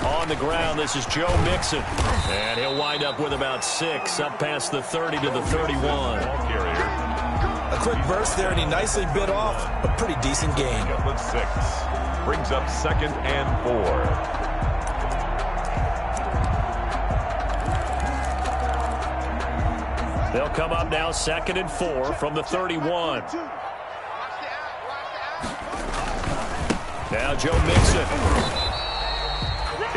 On the ground, this is Joe Mixon. And he'll wind up with about 6, up past the 30 to the 31. A quick burst there, and he nicely bit off a pretty decent gain. 6 brings up 2nd and 4. They'll come up now 2nd and 4 from the 31. Now Joe Mixon.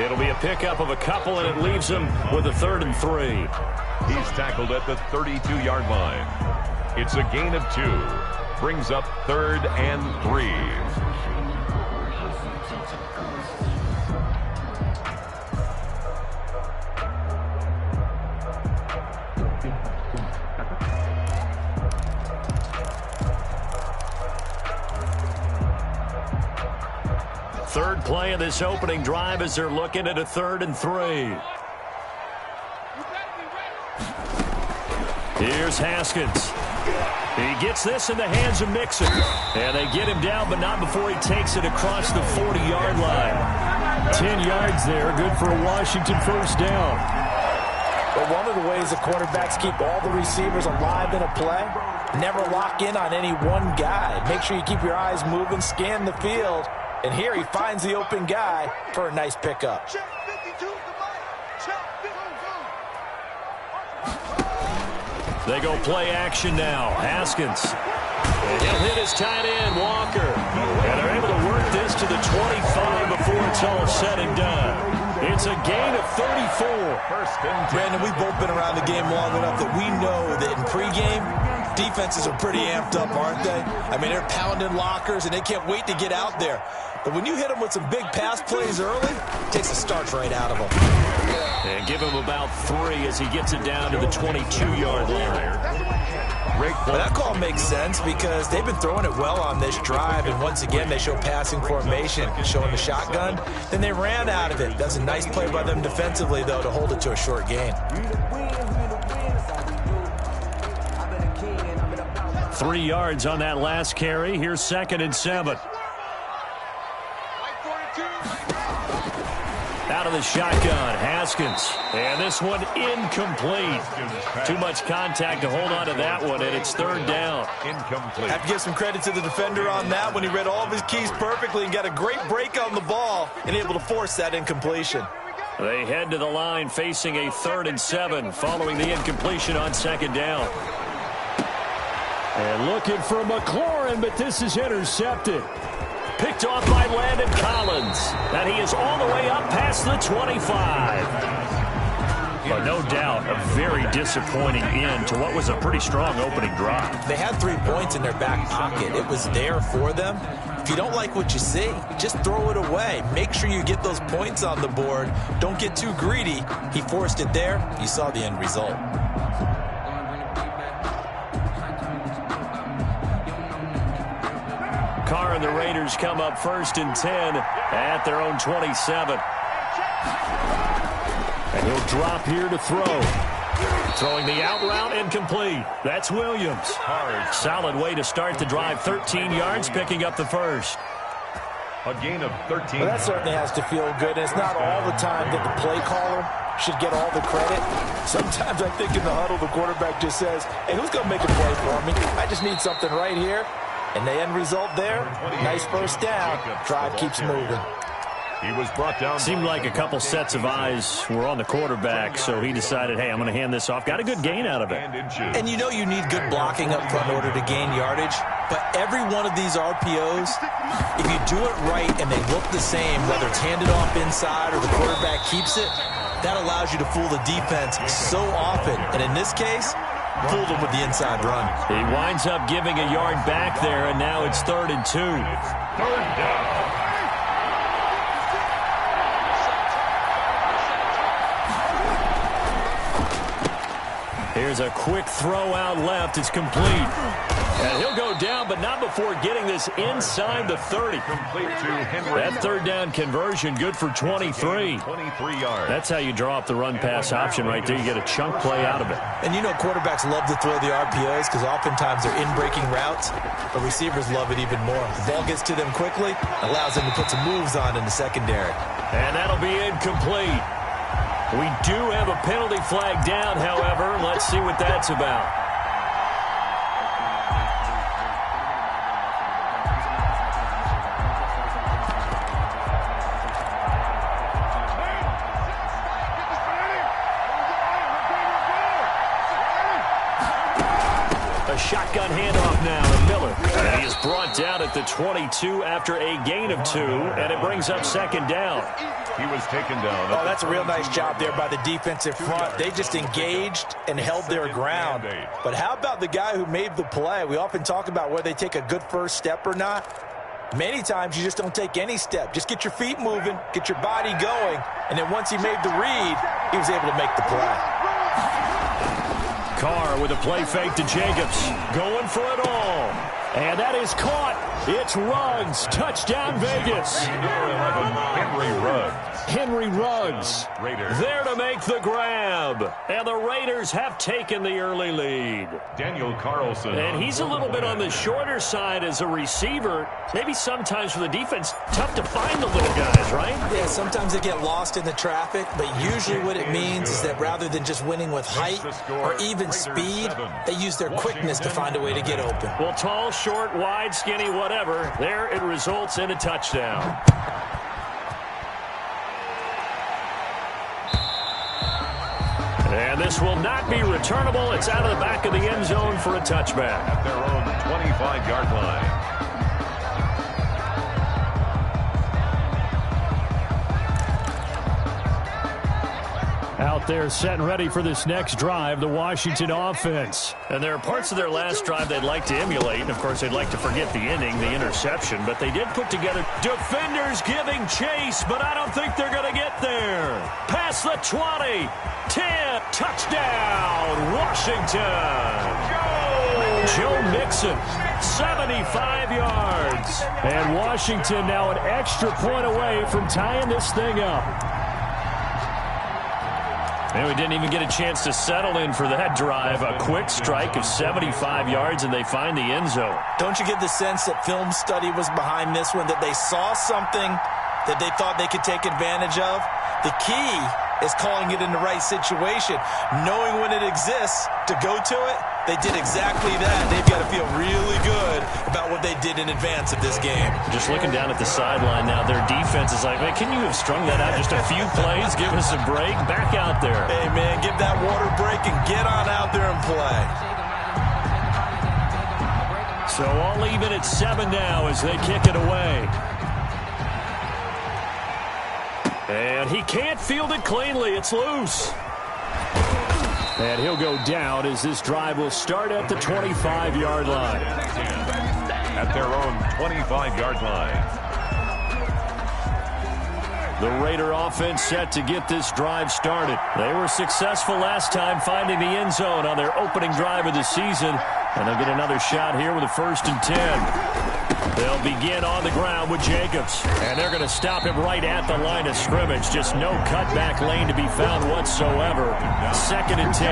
It'll be a pickup of a couple, and it leaves him with a 3rd and 3. He's tackled at the 32-yard line. It's a gain of 2. Brings up 3rd and 3. Third play of this opening drive as they're looking at a 3rd and 3. Here's Haskins. He gets this in the hands of Mixon. And they get him down, but not before he takes it across the 40-yard line. 10 yards there, good for a Washington first down. But one of the ways the quarterbacks keep all the receivers alive in a play, never lock in on any one guy. Make sure you keep your eyes moving, scan the field. And here he finds the open guy for a nice pickup. They go play action now. Haskins. And he'll hit his tight end, Walker. And they're able to work this to the 25 before it's all said and done. It's a gain of 34. Brandon, we've both been around the game long enough that we know that in pregame, defenses are pretty amped up, aren't they? I mean, they're pounding lockers, and they can't wait to get out there. But when you hit them with some big pass plays early, it takes the starch right out of them. And give him about 3 as he gets it down to the 22-yard line. Well, that call makes sense because they've been throwing it well on this drive, and once again they show passing formation, showing the shotgun. Then they ran out of it. That's a nice play by them defensively, though, to hold it to a short gain. 3 yards on that last carry. Here's 2nd and 7. Out of the shotgun, Haskins. And this one incomplete. Too much contact to hold on to that one, and it's 3rd down. Incomplete. Have to give some credit to the defender on that when he read all of his keys perfectly and got a great break on the ball and able to force that incompletion. They head to the line facing a 3rd and 7 following the incompletion on 2nd down. And looking for McLaurin, but this is intercepted. Picked off by Landon Collins. And he is all the way up past the 25. But no doubt, a very disappointing end to what was a pretty strong opening drive. They had 3 points in their back pocket. It was there for them. If you don't like what you see, just throw it away. Make sure you get those points on the board. Don't get too greedy. He forced it there. You saw the end result. Carr and the Raiders come up 1st and 10 at their own 27. And he'll drop here to throw. Throwing the out route, incomplete. That's Williams. Solid way to start the drive. 13 yards, picking up the first. A gain of 13. Well, that certainly has to feel good. And it's not all the time that the play caller should get all the credit. Sometimes I think in the huddle, the quarterback just says, hey, who's going to make a play for me? I just need something right here. And the end result there, nice first down. Drive keeps moving. He was brought down. Seemed like a couple sets of eyes were on the quarterback, so he decided, hey, I'm going to hand this off. Got a good gain out of it. And you know you need good blocking up front in order to gain yardage. But every one of these RPOs, if you do it right and they look the same, whether it's handed off inside or the quarterback keeps it, that allows you to fool the defense so often. And in this case, fooled them with the inside run. He winds up giving a yard back there, and now it's 3rd and 2. 3rd down. Here's a quick throw out left. It's complete. And he'll go down, but not before getting this inside the 30. That third down conversion, good for 23. 23 yards. That's how you draw up the run-pass option right there. You get a chunk play out of it. And you know quarterbacks love to throw the RPOs because oftentimes they're in-breaking routes, but receivers love it even more. The ball gets to them quickly, allows them to put some moves on in the secondary. And that'll be incomplete. We do have a penalty flag down, however. Let's see what that's about. A shotgun handoff now to Miller. And he is brought down at the 22 after a gain of 2, and it brings up second down. He was taken down. Oh, that's a real nice job there by the defensive front. They just engaged and held their ground. But how about the guy who made the play? We often talk about whether they take a good first step or not. Many times you just don't take any step. Just get your feet moving, get your body going, and then once he made the read, he was able to make the play. Carr with a play fake to Jacobs. Going for it all. And that is caught. It's Ruggs. Touchdown, Vegas. Henry Ruggs. Henry Ruggs Raiders. there to make the grab. And the Raiders have taken the early lead. Daniel Carlson. And he's a little bit on the shorter side as a receiver. Maybe sometimes for the defense, tough to find the little guys, right? Yeah, sometimes they get lost in the traffic, but usually what it means is that rather than just winning with height or even speed, they use their quickness to find a way to get open. Well, tall, short, wide, skinny, whatever, there it results in a touchdown. And this will not be returnable. It's out of the back of the end zone for a touchback. At their own 25-yard line. Out there set and ready for this next drive, the Washington offense. And there are parts of their last drive they'd like to emulate. And, of course, they'd like to forget the inning, the interception. But they did put together defenders giving chase, but I don't think they're going to get there. Past the 20, 10, touchdown, Washington. Joe Mixon, 75 yards. And Washington now an extra point away from tying this thing up. And we didn't even get a chance to settle in for that drive. A quick strike of 75 yards, and they find the end zone. Don't you get the sense that film study was behind this one, that they saw something that they thought they could take advantage of? The key is calling it in the right situation, knowing when it exists to go to it. They did exactly that. They've got to feel really good about what they did in advance of this game. Just looking down at the sideline now, their defense is like, man, can you have strung that out just a few plays? Give us a break. Back out there. Hey, man, give that water break and get on out there and play. So all even at 7 now as they kick it away. And he can't field it cleanly. It's loose. And he'll go down as this drive will start at the 25-yard line. At their own 25-yard line. The Raider offense set to get this drive started. They were successful last time finding the end zone on their opening drive of the season. And they'll get another shot here with a 1st and 10. They'll begin on the ground with Jacobs. And they're going to stop him right at the line of scrimmage. Just no cutback lane to be found whatsoever. 2nd and 10.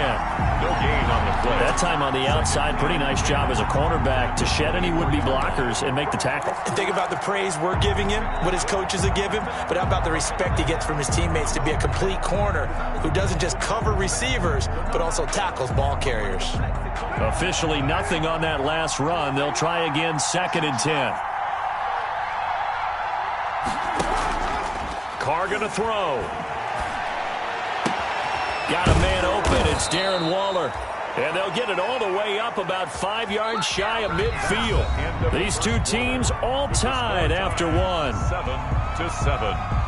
No gain on the play. That time on the outside, pretty nice job as a cornerback to shed any would-be blockers and make the tackle. And think about the praise we're giving him, what his coaches have given him, but how about the respect he gets from his teammates to be a complete corner who doesn't just cover receivers, but also tackles ball carriers. Officially nothing on that last run. They'll try again, 2nd and 10. Carr going to throw. Got a man open. It's Darren Waller. And they'll get it all the way up about 5 yards shy of midfield. These two teams all tied after one. 7-7.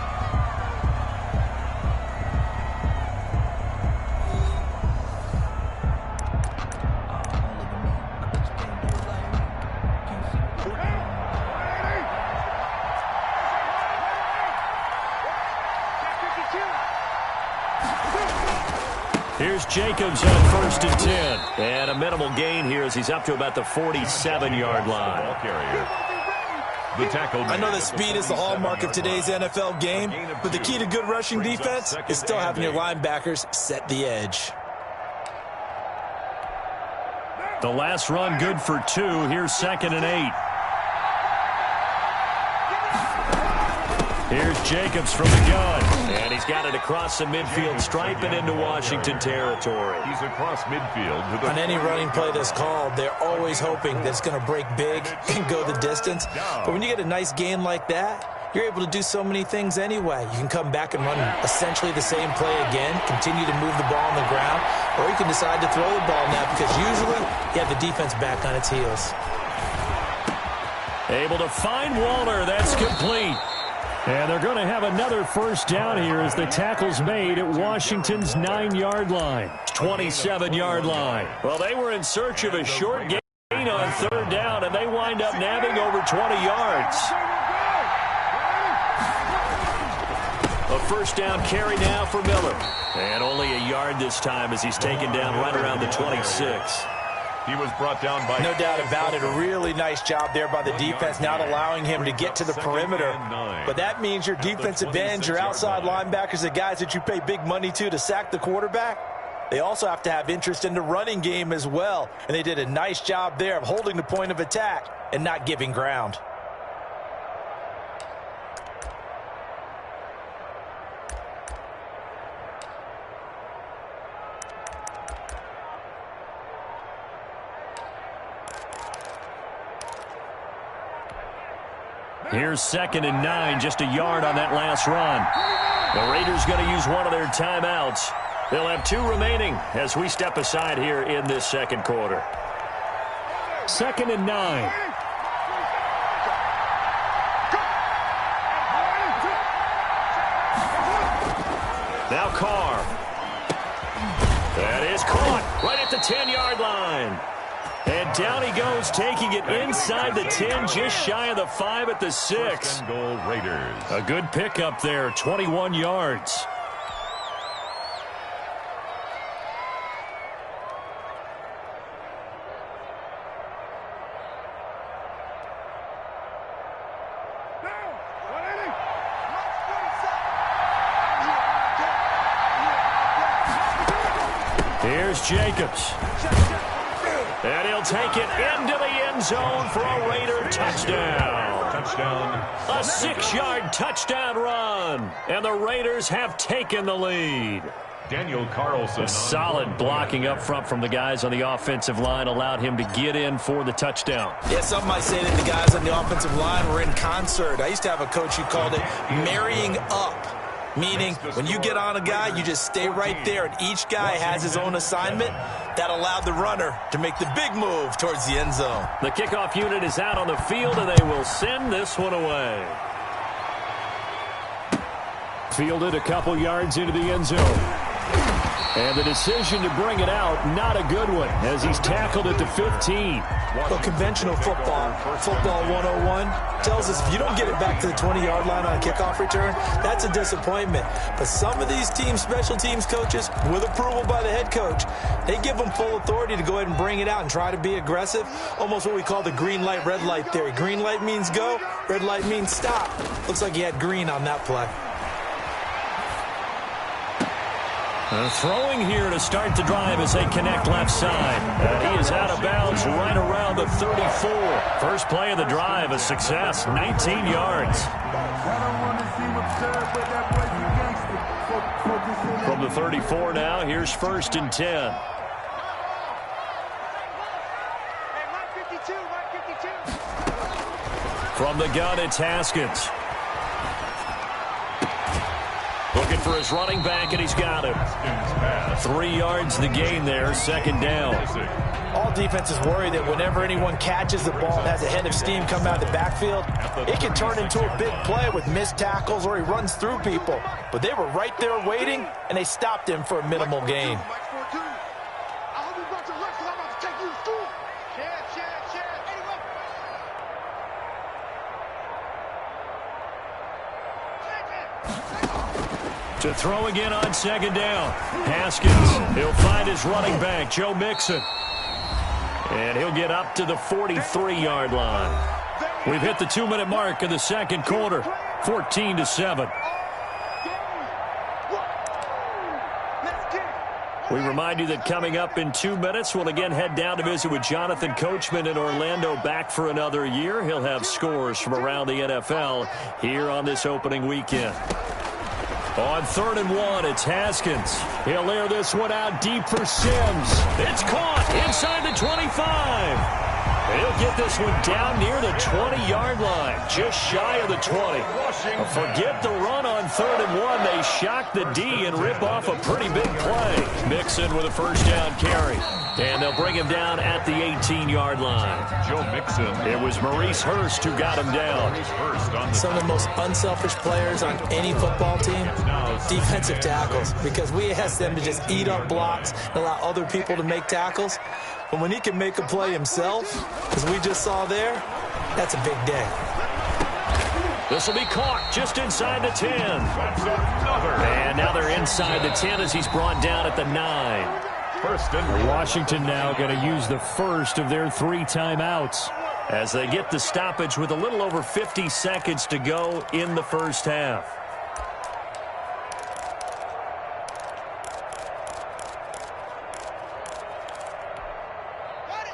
Here's Jacobs on 1st and 10. And a minimal gain here as he's up to about the 47-yard line. Ball carrier. The tackle. I know that speed is the hallmark of today's NFL game, but the key to good rushing defense is still having your linebackers set the edge. The last run good for 2. Here's 2nd and 8. Here's Jacobs from the gun. And he's got it across the midfield stripe and into Washington territory. He's across midfield. On any running play that's called, they're always hoping that it's going to break big and go the distance. But when you get a nice gain like that, you're able to do so many things anyway. You can come back and run essentially the same play again, continue to move the ball on the ground, or you can decide to throw the ball now because usually you have the defense back on its heels. Able to find Waller. That's complete. And they're going to have another first down here as the tackle's made at Washington's 9-yard line, 27-yard line. Well, they were in search of a short gain on 3rd down, and they wind up nabbing over 20 yards. A first down carry now for Miller. And only a yard this time as he's taken down right around the 26. He was brought down by... No doubt about it. A really nice job there by the defense, not allowing him to get to the perimeter. But that means your defensive ends, your outside linebackers, the guys that you pay big money to sack the quarterback, they also have to have interest in the running game as well. And they did a nice job there of holding the point of attack and not giving ground. Here's 2nd and 9, just a yard on that last run. The Raiders going to use one of their timeouts. They'll have 2 remaining as we step aside here in this second quarter. 2nd and 9. Now Carr. That is caught right at the 10-yard line. And down he goes, taking it inside the 10, just shy of the 5 at the 6. Goal Raiders. A good pickup there, 21 yards. Here's Jacobs. And he'll take it into the end zone for a Raider touchdown. Touchdown. A 6-yard touchdown run. And the Raiders have taken the lead. Daniel Carlson. A solid blocking up front from the guys on the offensive line allowed him to get in for the touchdown. Yeah, some might say that the guys on the offensive line were in concert. I used to have a coach who called it marrying up. Meaning, when you get on a guy, you just stay right there, and each guy has his own assignment. That allowed the runner to make the big move towards the end zone. The kickoff unit is out on the field, and they will send this one away. Fielded a couple yards into the end zone. And the decision to bring it out, not a good one, as he's tackled at the 15. Well, conventional football 101, tells us if you don't get it back to the 20-yard line on a kickoff return, that's a disappointment. But some of these special teams coaches, with approval by the head coach, they give them full authority to go ahead and bring it out and try to be aggressive, almost what we call the green light, red light theory. Green light means go, red light means stop. Looks like he had green on that play. Throwing here to start the drive as they connect left side. He is out of bounds right around the 34. First play of the drive, a success, 19 yards. From the 34 now, here's 1st and 10. From the gun, it's Haskins. Looking for his running back, and he's got him. 3 yards the gain there, 2nd down. All defenses worry that whenever anyone catches the ball and has a head of steam come out of the backfield, it can turn into a big play with missed tackles or he runs through people. But they were right there waiting, and they stopped him for a minimal gain. To throw again on second down. Haskins, he'll find his running back, Joe Mixon. And he'll get up to the 43-yard line. We've hit the 2-minute mark of the second quarter, 14-7. We remind you that coming up in 2 minutes, we'll again head down to visit with Jonathan Coachman in Orlando, back for another year. He'll have scores from around the NFL here on this opening weekend. On 3rd and 1, it's Haskins. He'll air this one out deep for Sims. It's caught inside the 25. He'll get this one down near the 20-yard line, just shy of the 20. Forget the run on 3rd and 1. They shock the D and rip off a pretty big play. Mixon with a first down carry. And they'll bring him down at the 18-yard line. Joe Mixon. It was Maurice Hurst who got him down. Some of the most unselfish players on any football team, defensive tackles, because we ask them to just eat up blocks and allow other people to make tackles. But when he can make a play himself, as we just saw there, that's a big day. This will be caught just inside the 10. And now they're inside the 10 as he's brought down at the 9. First and Washington now going to use the first of their 3 timeouts as they get the stoppage with a little over 50 seconds to go in the first half.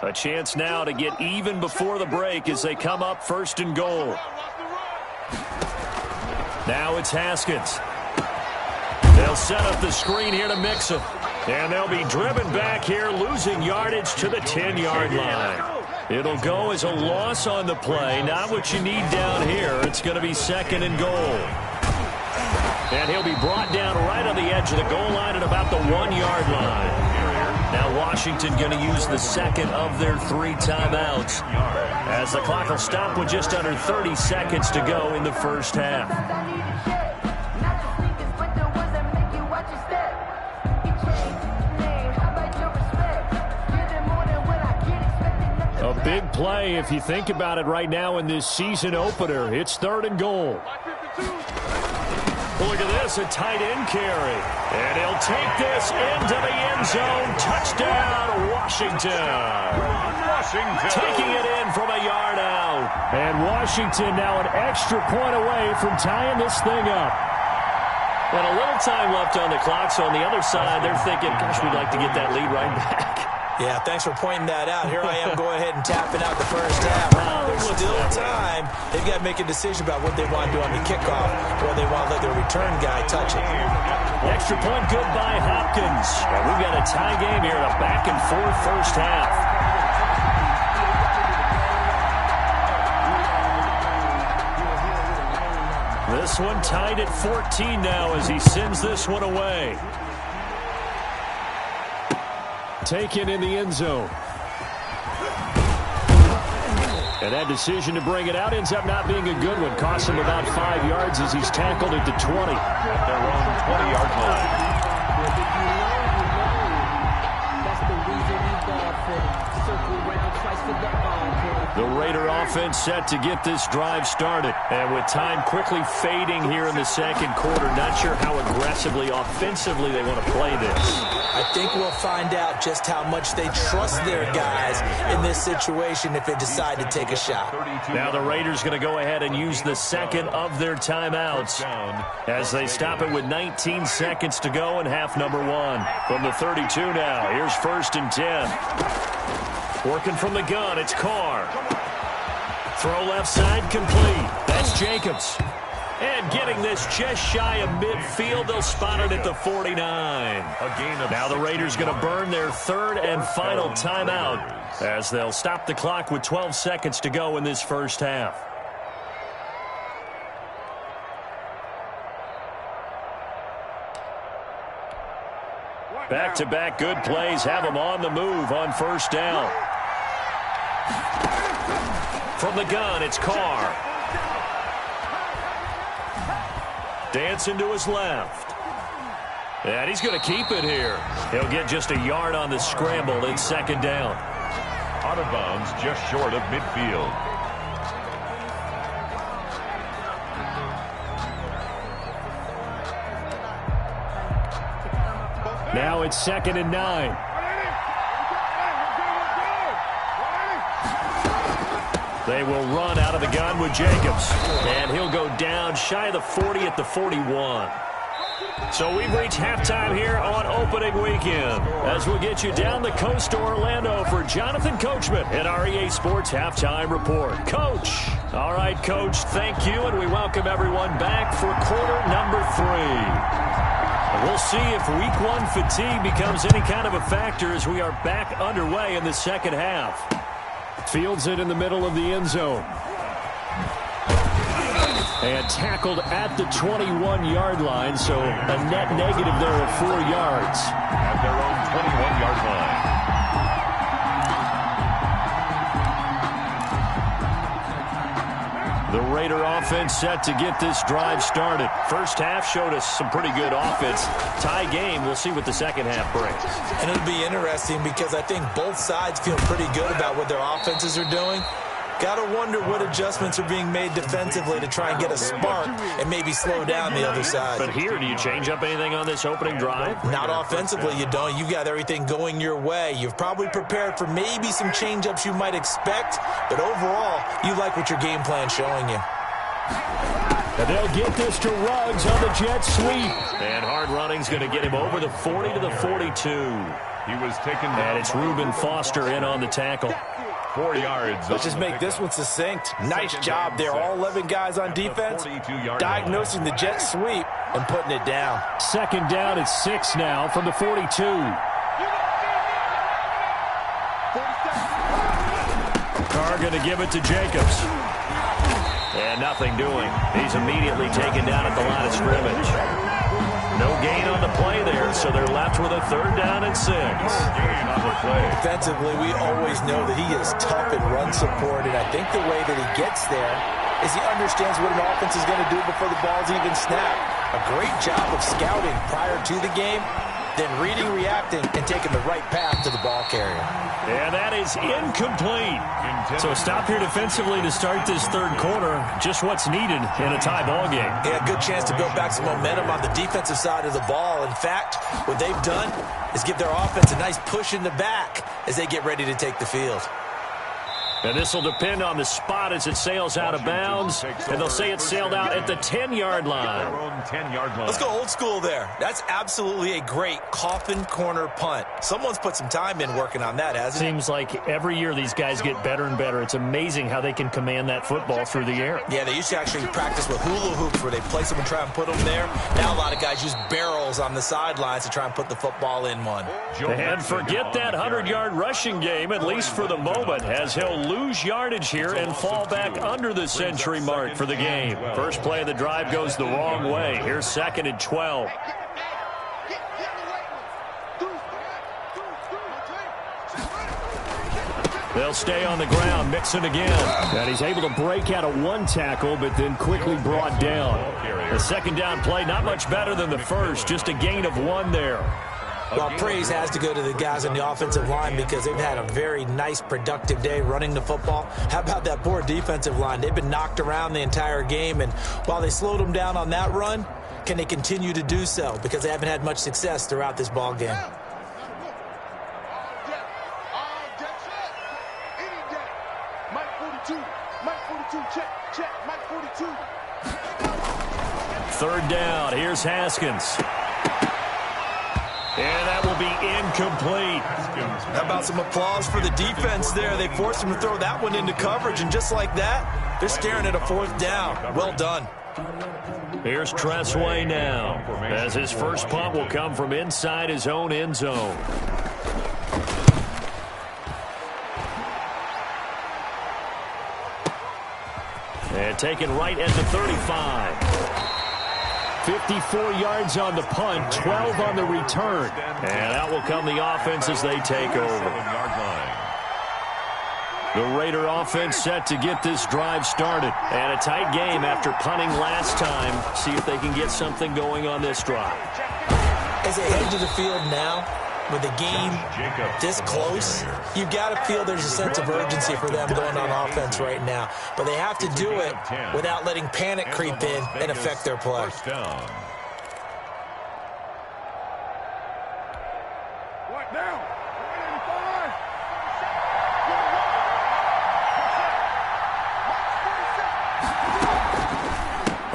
A chance now to get even before the break as they come up 1st and goal. Now it's Haskins. They'll set up the screen here to Mixon. And they'll be driven back here, losing yardage to the 10-yard line. It'll go as a loss on the play. Not what you need down here. It's going to be 2nd and goal. And he'll be brought down right on the edge of the goal line at about the 1-yard line. Now Washington going to use the second of their 3 timeouts as the clock will stop with just under 30 seconds to go in the first half. A big play if you think about it right now in this season opener. It's 3rd and goal. Look at this, a tight end carry. And he'll take this into the end zone. Touchdown, Washington. Taking it in from a yard out. And Washington now an extra point away from tying this thing up. And a little time left on the clock, so on the other side, they're thinking, gosh, we'd like to get that lead right back. Yeah, thanks for pointing that out. Here I am going ahead and tapping out the first half. There's still time. They've got to make a decision about what they want to do on the kickoff, or they want to let their return guy touch it. Extra point good by Hopkins. And we've got a tie game here, a back-and-forth first half. This one tied at 14 now as he sends this one away. Taken in the end zone. And that decision to bring it out ends up not being a good one. Costs him about 5 yards as he's tackled at the 20. at their own 20-yard line. That's the reason we ball for. Circle around twice for the ball. The Raider offense set to get this drive started. And with time quickly fading here in the second quarter, not sure how aggressively, offensively they want to play this. I think we'll find out just how much they trust their guys in this situation if they decide to take a shot. Now the Raiders going to go ahead and use the second of their timeouts as they stop it with 19 seconds to go in half number 1. From the 32 now, here's 1st and 10. Working from the gun, it's Carr. Throw left side complete. That's Jacobs. And getting this just shy of midfield, they'll spot it at the 49. Now the Raiders going to burn their third and final timeout as they'll stop the clock with 12 seconds to go in this first half. Back-to-back good plays have them on the move on first down. From the gun, it's Carr. Dancing to his left. And he's going to keep it here. He'll get just a yard on the scramble. It's second down. Out of bounds just short of midfield. Now it's 2nd and 9. They will run out of the gun with Jacobs. And he'll go down shy of the 40 at the 41. So we've reached halftime here on opening weekend as we'll get you down the coast to Orlando for Jonathan Coachman at our EA Sports Halftime Report. Coach. All right, Coach, thank you, and we welcome everyone back for quarter number 3. And we'll see if week 1 fatigue becomes any kind of a factor as we are back underway in the second half. Fields it in the middle of the end zone. And tackled at the 21-yard line, so a net negative there of 4 yards. At their own 21-yard line. The Raider offense set to get this drive started. First half showed us some pretty good offense. Tie game, we'll see what the second half brings. And it'll be interesting because I think both sides feel pretty good about what their offenses are doing. Got to wonder what adjustments are being made defensively to try and get a spark and maybe slow down the other side. But here, do you change up anything on this opening drive? Not offensively, you don't. You've got everything going your way. You've probably prepared for maybe some change-ups you might expect, but overall, you like what your game plan's showing you. And they'll get this to Ruggs on the jet sweep. And hard running's going to get him over the 40 to the 42. He was taken down. And it's Reuben Foster in on the tackle. 4 yards. Let's just make this one succinct. Nice job there. All 11 guys on defense diagnosing the jet sweep and putting it down. Second down at 6 now from the 42. Carr going to give it to Jacobs. And nothing doing. He's immediately taken down at the line of scrimmage. No gain on the play there, so they're left with a 3rd down and 6. Gain on the play. Defensively, we always know that he is tough in run support, and I think the way that he gets there is he understands what an offense is going to do before the ball's even snapped. A great job of scouting prior to the game, then reading, reacting, and taking the right path to the ball carrier. And that is incomplete. So stop here defensively to start this 3rd quarter. Just what's needed in a tie ball game. Yeah, good chance to build back some momentum on the defensive side of the ball. In fact, what they've done is give their offense a nice push in the back as they get ready to take the field. And this will depend on the spot as it sails out of bounds. And they'll say it sailed out at the 10-yard line. Let's go old school there. That's absolutely a great coffin corner punt. Someone's put some time in working on that, hasn't it? Seems like every year these guys get better and better. It's amazing how they can command that football through the air. Yeah, they used to actually practice with hula hoops where they place them and try and put them there. Now a lot of guys use barrels on the sidelines to try and put the football in one. And forget that 100-yard rushing game, at least for the moment, as he'll lose yardage here and fall back under the century mark for the game. First play of the drive goes the wrong way. Here's 2nd and 12. They'll stay on the ground, Mixon again. And he's able to break out of 1 tackle, but then quickly brought down. The 2nd down play, not much better than the first, just a gain of 1 there. Well, praise has to go to the guys on the offensive line because they've had a very nice, productive day running the football. How about that poor defensive line? They've been knocked around the entire game, and while they slowed them down on that run, can they continue to do so? Because they haven't had much success throughout this ball game. Third down, here's Haskins. And that will be incomplete. How about some applause for the defense there? They forced him to throw that one into coverage, and just like that, they're staring at a 4th down. Well done. Here's Tressway now, as his first punt will come from inside his own end zone. And taken right at the 35. 54 yards on the punt, 12 on the return. And out will come the offense as they take over. The Raider offense set to get this drive started. And a tight game after punting last time. See if they can get something going on this drive. As they head to the field now, with the game this close, you've got to feel there's a sense of urgency for them going on offense right now. But they have to do it without letting panic creep in and affect their play.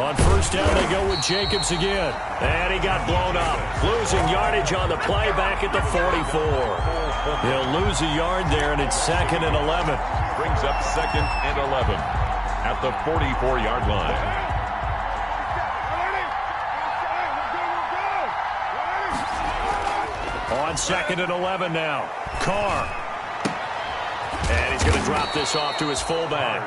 On first down, they go with Jacobs again. And he got blown up. Losing yardage on the play back at the 44. He'll lose a yard there, and it's 2nd and 11. Brings up 2nd and 11 at the 44-yard line. On 2nd and 11 now. Carr. And he's going to drop this off to his fullback.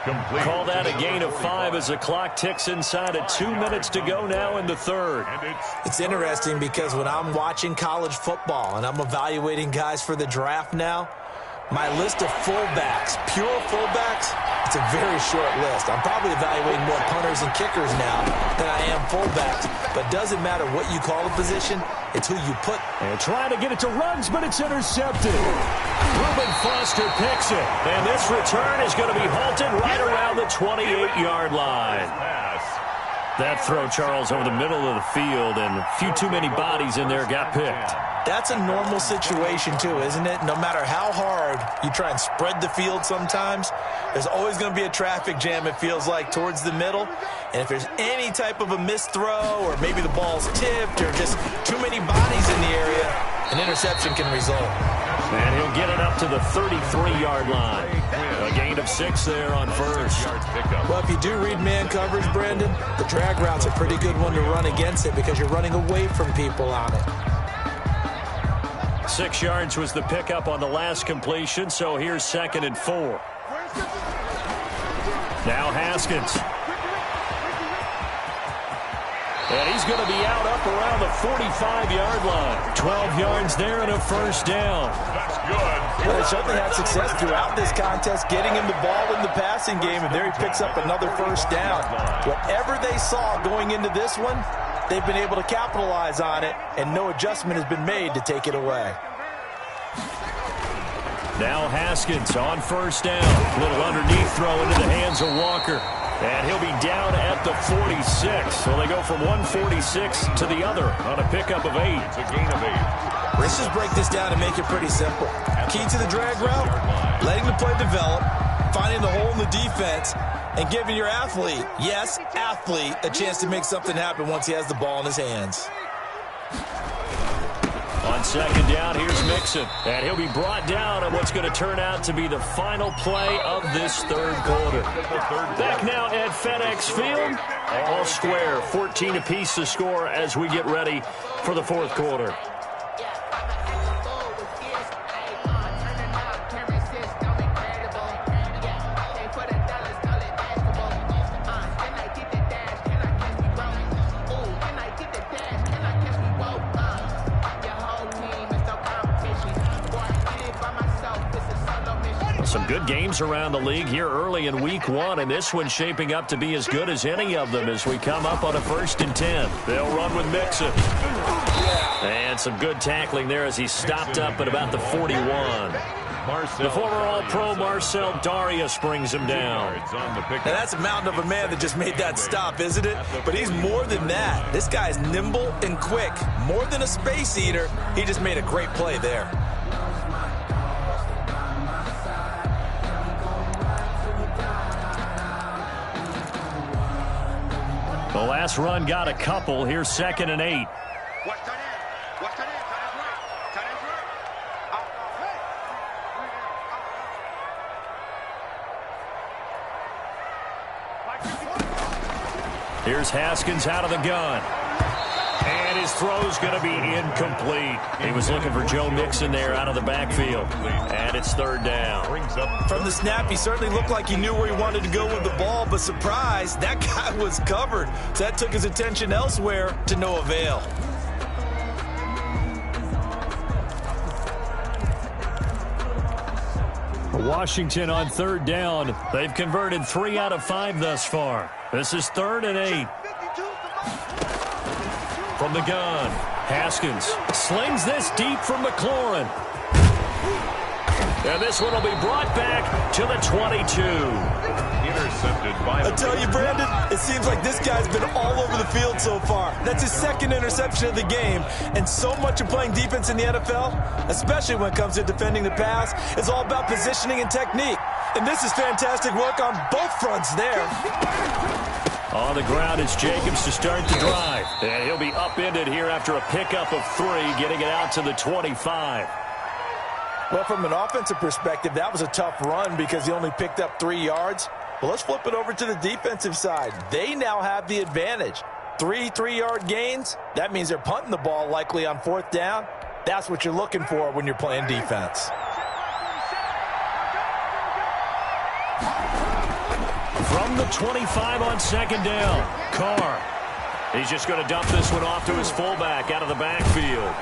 Complete. Call that a gain of 5 as the clock ticks inside of 2 minutes to go now in the third. It's interesting because when I'm watching college football and I'm evaluating guys for the draft now, my list of fullbacks, pure fullbacks, it's a very short list. I'm probably evaluating more punters and kickers now than I am fullbacks. But doesn't matter what you call a position, it's who you put. And trying to get it to runs, but it's intercepted. Reuben Foster picks it. And this return is going to be halted right around the 28-yard line. That throw, Charles, over the middle of the field, and a few too many bodies in there got picked. That's a normal situation, too, isn't it? No matter how hard you try and spread the field sometimes, there's always going to be a traffic jam, it feels like, towards the middle. And if there's any type of a missed throw or maybe the ball's tipped or just too many bodies in the area, an interception can result. And he'll get it up to the 33-yard line. A gain of 6 there on first. Well, if you do read man coverage, Brandon, the drag route's a pretty good one to run against it because you're running away from people on it. 6 yards was the pickup on the last completion, so here's 2nd and 4. Now Haskins. And he's going to be out up around the 45-yard line. 12 yards there and a first down. That's good. Well, they certainly had success throughout this contest, getting him the ball in the passing game, and there he picks up another first down. Whatever they saw going into this one, they've been able to capitalize on it, and no adjustment has been made to take it away. Now Haskins on first down. A little underneath throw into the hands of Walker. And he'll be down at the 46. So they go from 146 to the other on a pickup of 8. It's a gain of 8. Let's just break this down and make it pretty simple. Key to the drag route, letting the play develop, finding the hole in the defense, and giving your athlete, yes, athlete, a chance to make something happen once he has the ball in his hands. On second down, here's Mixon. And he'll be brought down on what's going to turn out to be the final play of this third quarter. Back now at FedEx Field. All square, 14 apiece to score as we get ready for the fourth quarter. Some good games around the league here early in week 1, and this one's shaping up to be as good as any of them as we come up on a 1st and 10. They'll run with Mixon. And some good tackling there as he stopped up at about the 41. The former All-Pro Marcel Darius brings him down. Now that's a mountain of a man that just made that stop, isn't it? But he's more than that. This guy's nimble and quick. More than a space eater, he just made a great play there. The last run got a couple. Here's 2nd and 8. Here's Haskins out of the gun. And his throw's going to be incomplete. He was looking for Joe Mixon there out of the backfield. And it's 3rd down. From the snap, he certainly looked like he knew where he wanted to go with the ball, but surprise, that guy was covered. So that took his attention elsewhere to no avail. Washington on 3rd down. They've converted 3 out of 5 thus far. This is 3rd and 8. From the gun, Haskins slings this deep from McLaurin. And this one will be brought back to the 22. Intercepted by... I tell you, Brandon, it seems like this guy's been all over the field so far. That's his 2nd interception of the game. And so much of playing defense in the NFL, especially when it comes to defending the pass, is all about positioning and technique. And this is fantastic work on both fronts there. On the ground, it's Jacobs to start the drive. And he'll be upended here after a pickup of 3, getting it out to the 25. Well, from an offensive perspective, that was a tough run because he only picked up 3 yards. Well, let's flip it over to the defensive side. They now have the advantage. 3 3-yard gains, that means they're punting the ball likely on 4th down. That's what you're looking for when you're playing defense. From the 25 on 2nd down, Carr. He's just going to dump this one off to his fullback out of the backfield.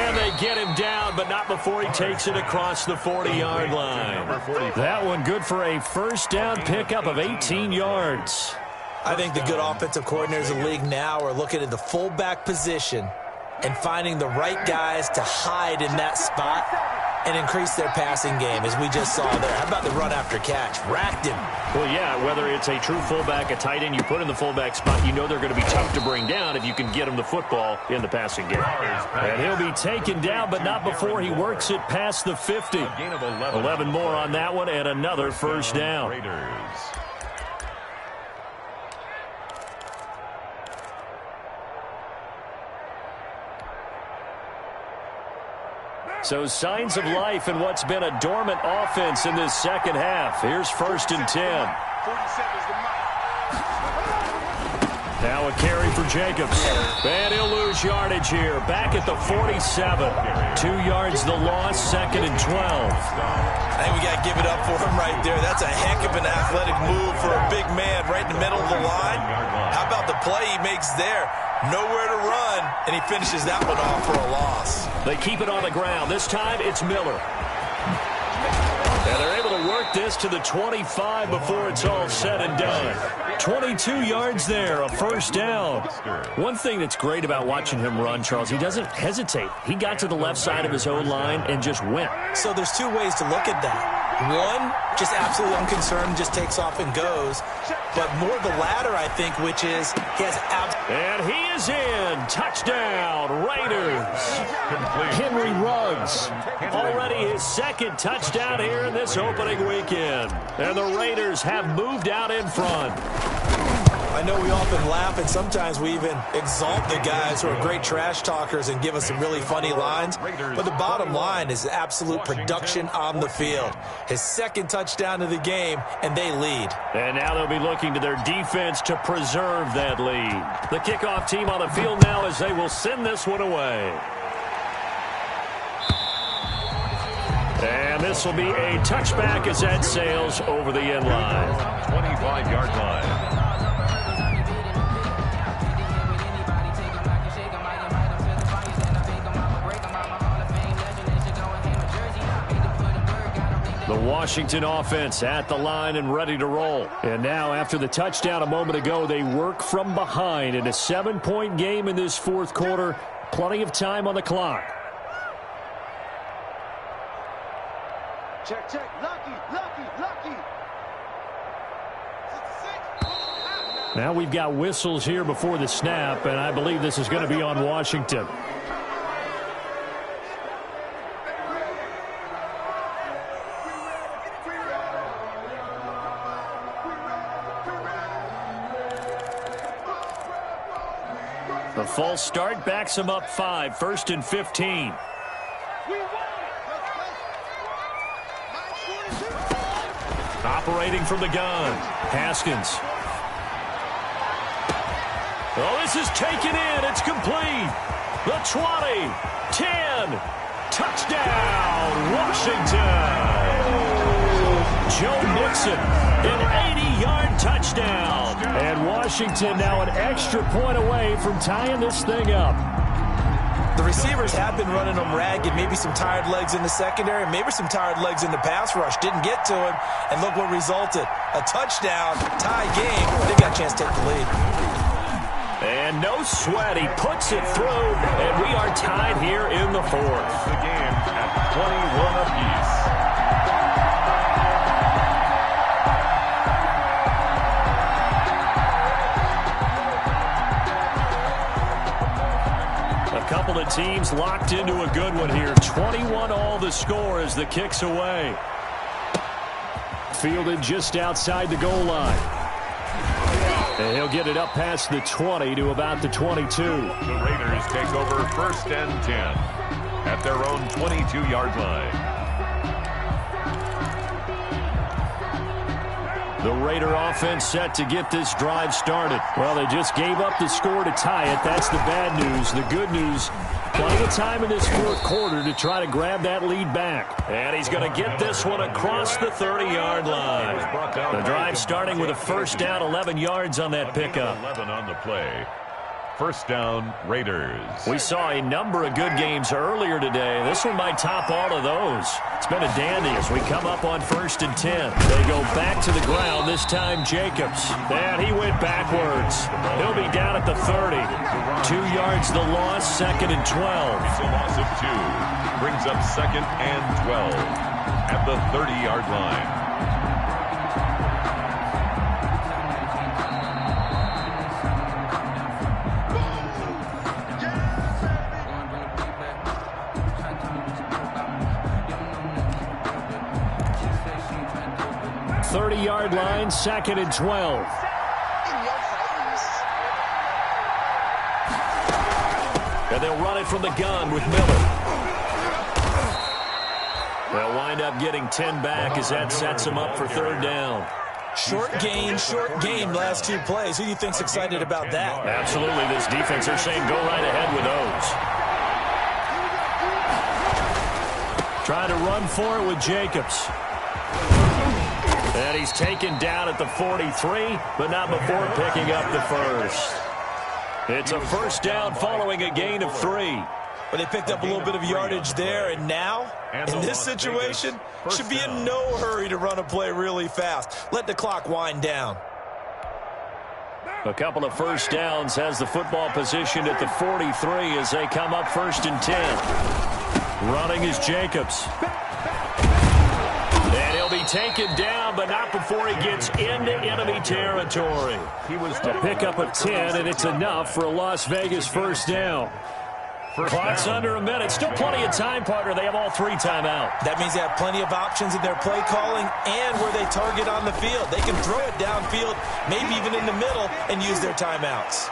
And they get him down, but not before he takes it across the 40-yard line. That one good for a 1st down pickup of 18 yards. I think the good offensive coordinators in the league now are looking at the fullback position and finding the right guys to hide in that spot and increase their passing game, as we just saw there. How about the run after catch? Racked him. Well, yeah, whether it's a true fullback, a tight end you put in the fullback spot, you know they're going to be tough to bring down if you can get him the football in the passing game. And he'll be taken down, but not before he works it past the 50. 11 more on that one, and another 1st down. So signs of life in what's been a dormant offense in this 2nd half. Here's 1st and 10. Now a carry for Jacobs. And he'll lose yardage here. Back at the 47. 2 yards the loss, 2nd and 12. I think we got to give it up for him right there. That's a heck of an athletic move for a big man right in the middle of the line. How about the play he makes there? Nowhere to run, and he finishes that one off for a loss. They keep it on the ground. This time it's Miller. And they're able to work this to the 25 before it's all said and done. 22 yards there, a 1st down. One thing that's great about watching him run, Charles, he doesn't hesitate. He got to the left side of his own line and just went. So there's 2 ways to look at that. One, just absolutely unconcerned, just takes off and goes. But more the latter, I think, which is he has and he is in. Touchdown, Raiders. Henry Ruggs. Already his 2nd touchdown here in this opening weekend. And the Raiders have moved out in front. I know we often laugh, and sometimes we even exalt the guys who are great trash talkers and give us some really funny lines. But the bottom line is absolute production on the field. His 2nd touchdown of the game, and they lead. And now they'll be looking to their defense to preserve that lead. The kickoff team on the field now as they will send this one away. And this will be a touchback as that sails over the end line. 25-yard line. The Washington offense at the line and ready to roll. And now after the touchdown a moment ago, they work from behind in a 7-point game in this 4th quarter. Plenty of time on the clock. Check, check. Lucky. Now we've got whistles here before the snap, and I believe this is going to be on Washington. The false start backs him up 5, 1st and 15. Operating from the gun, Haskins. Oh, this is taken in. It's complete. The 20, 10, touchdown, Washington. Joe Mixon, an 80-yard touchdown. And Washington now an extra point away from tying this thing up. The receivers have been running them ragged, maybe some tired legs in the secondary, maybe some tired legs in the pass rush. Didn't get to him, and look what resulted. A touchdown, tie game. They got a chance to take the lead. And no sweat, he puts it through, and we are tied here in the 4th. The game at 21 apiece. A couple of teams locked into a good one here. 21 all the score as the kick's away. Fielded just outside the goal line. And he'll get it up past the 20 to about the 22. The Raiders take over 1st and 10 at their own 22-yard line. The Raider offense set to get this drive started. Well, they just gave up the score to tie it. That's the bad news. The good news, plenty of time in this fourth quarter to try to grab that lead back. And he's going to get this one across the 30-yard line. The drive starting with a 1st down, 11 yards on that pickup. 11 on the play. 1st down, Raiders. We saw a number of good games earlier today. This one might top all of those. It's been a dandy as we come up on 1st and 10. They go back to the ground, this time Jacobs. And he went backwards. He'll be down at the 30. 2 yards the loss, 2nd and 12. It's a loss of 2. Brings up 2nd and 12 at the 30-yard line. Yard line, 2nd and 12. And they'll run it from the gun with Miller. They'll wind up getting 10 back as that sets them up for 3rd down. Short game, last 2 plays. Who do you think's excited about that? Absolutely, this defense, they're saying go right ahead with those. Trying to run for it with Jacobs. And he's taken down at the 43, but not before picking up the 1st. It's a 1st down following a gain of 3. But they picked up a little bit of yardage there, and now, in this situation, should be in no hurry to run a play really fast. Let the clock wind down. A couple of 1st downs has the football position at the 43 as they come up 1st and 10. Running is Jacobs. And he'll be taken down, but not before he gets into enemy territory. He was a pickup of 10, and it's enough for a Las Vegas 1st down. Clock's under a minute. Still plenty of time, partner. They have all 3 timeout. That means they have plenty of options in their play calling and where they target on the field. They can throw it downfield, maybe even in the middle, and use their timeouts.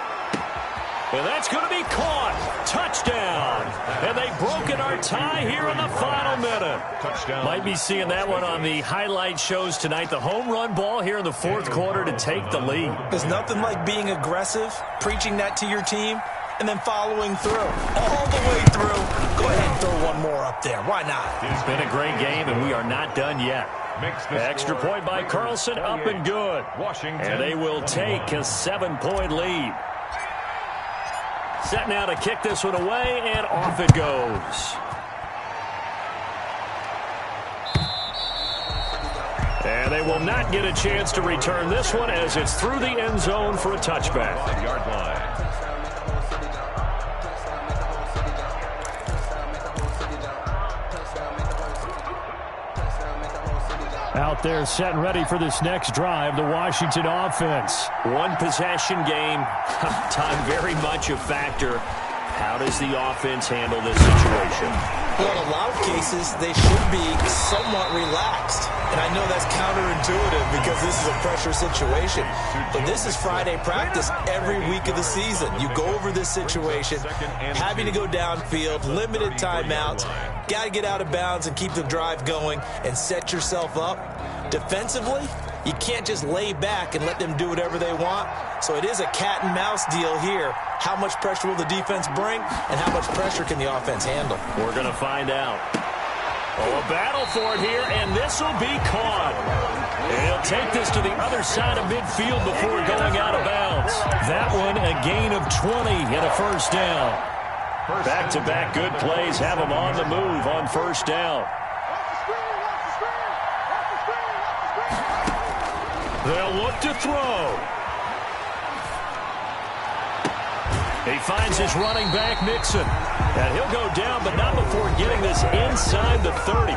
And that's going to be caught. Touchdown. And they've broken our tie here in the final minute. Touchdown. Might be seeing that one on the highlight shows tonight. The home run ball here in the 4th quarter to take the lead. There's nothing like being aggressive, preaching that to your team, and then following through. All the way through. Go ahead and throw one more up there. Why not? It's been a great game, and we are not done yet. Extra point by Carlson, up and good. And they will take a 7-point lead. Set now to kick this one away, and off it goes. And they will not get a chance to return this one as it's through the end zone for a touchback. 5-yard line. Out there set and ready for this next drive, the Washington offense. One possession game, time very much a factor. How does the offense handle this situation? Well, in a lot of cases, they should be somewhat relaxed. And I know that's counterintuitive because this is a pressure situation. But this is Friday practice every week of the season. You go over this situation, having to go downfield, limited timeouts, got to get out of bounds and keep the drive going and set yourself up. Defensively, you can't just lay back and let them do whatever they want. So it is a cat and mouse deal here. How much pressure will the defense bring, and how much pressure can the offense handle? We're going to find out. Oh, a battle for it here, and this will be caught. And he'll take this to the other side of midfield before going out of bounds. That one, a gain of 20 and a 1st down. Back-to-back good plays have them on the move on 1st down. They'll look to throw. He finds his running back, Mixon. And he'll go down, but not before getting this inside the 30.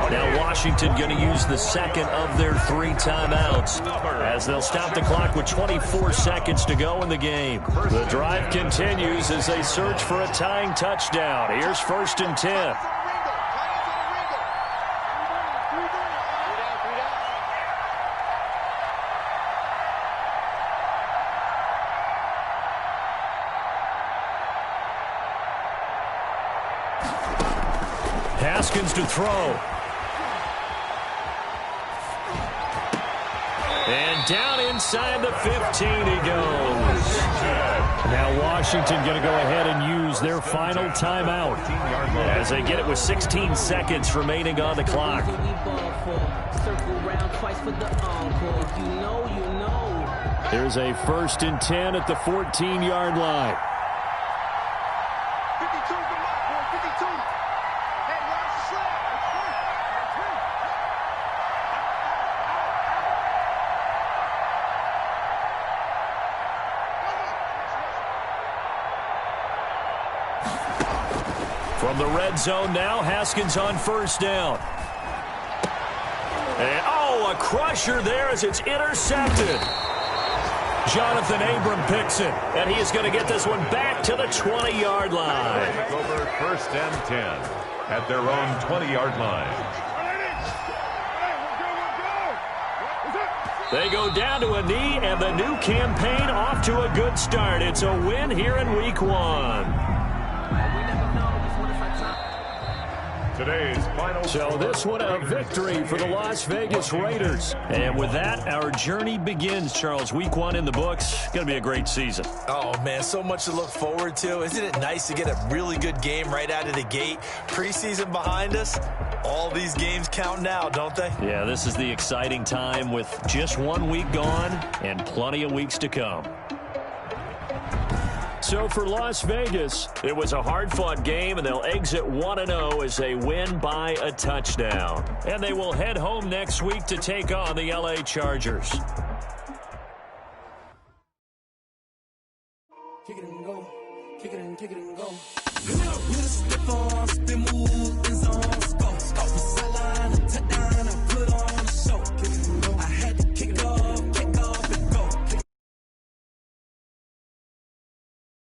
Now Washington going to use the 2nd of their 3 timeouts as they'll stop the clock with 24 seconds to go in the game. The drive continues as they search for a tying touchdown. Here's 1st and 10. Haskins to throw. And down inside the 15 he goes. Now Washington going to go ahead and use their final timeout as they get it with 16 seconds remaining on the clock. Here's a 1st and 10 at the 14-yard line. 52, come on, 52. Hey, watch the slap. From the red zone now, Haskins on 1st down. And, oh, a crusher there as it's intercepted. Jonathan Abram picks it, and he is going to get this one back to the 20-yard line. Over 1st and 10 at their own 20-yard line. They go down to a knee, and the new campaign off to a good start. It's a win here in Week 1. Today's final. So this one a victory for the Las Vegas Raiders. And with that, our journey begins, Charles. Week 1 in the books. Going to be a great season. Oh, man, so much to look forward to. Isn't it nice to get a really good game right out of the gate? Preseason behind us. All these games count now, don't they? Yeah, this is the exciting time with just 1 week gone and plenty of weeks to come. So for Las Vegas, it was a hard-fought game, and they'll exit 1-0 as they win by a touchdown. And they will head home next week to take on the LA Chargers. Kick it and go. Kick it and go.